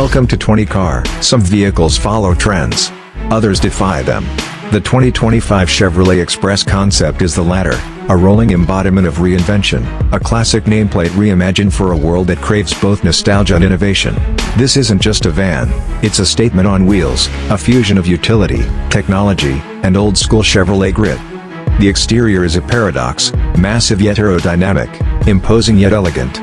Welcome to 20 Car. Some vehicles follow trends. Others defy them. The 2025 Chevrolet Express concept is the latter, a rolling embodiment of reinvention, a classic nameplate reimagined for a world that craves both nostalgia and innovation. This isn't just a van, it's a statement on wheels, a fusion of utility, technology, and old-school Chevrolet grit. The exterior is a paradox, massive yet aerodynamic, imposing yet elegant.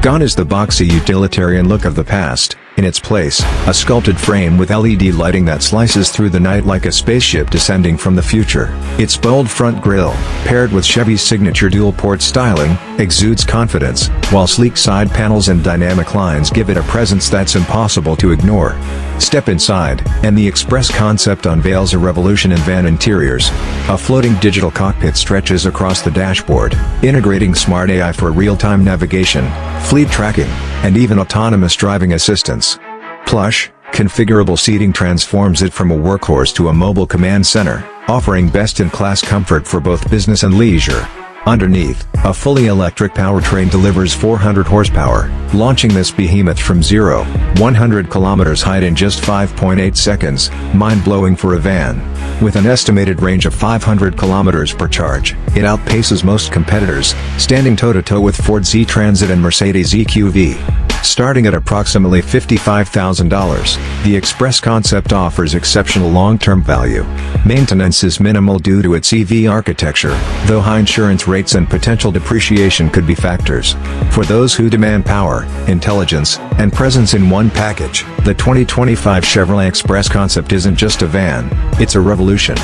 Gone is the boxy utilitarian look of the past. In its place, a sculpted frame with LED lighting that slices through the night like a spaceship descending from the future. Its bold front grille, paired with Chevy's signature dual-port styling, exudes confidence, while sleek side panels and dynamic lines give it a presence that's impossible to ignore. Step inside, and the Express concept unveils a revolution in van interiors. A floating digital cockpit stretches across the dashboard, integrating smart AI for real-time navigation, fleet tracking, and even autonomous driving assistance. Plush, configurable seating transforms it from a workhorse to a mobile command center, offering best-in-class comfort for both business and leisure. Underneath, a fully electric powertrain delivers 400 horsepower, launching this behemoth from 0-100 kilometers height in just 5.8 seconds, mind-blowing for a van. With an estimated range of 500 kilometers per charge, it outpaces most competitors, standing toe-to-toe with Ford Z-Transit and Mercedes EQV. Starting at approximately $55,000, the Express concept offers exceptional long-term value. Maintenance is minimal due to its EV architecture, though high insurance rates and potential depreciation could be factors. For those who demand power, intelligence, and presence in one package, the 2025 Chevrolet Express concept isn't just a van, it's a revolution.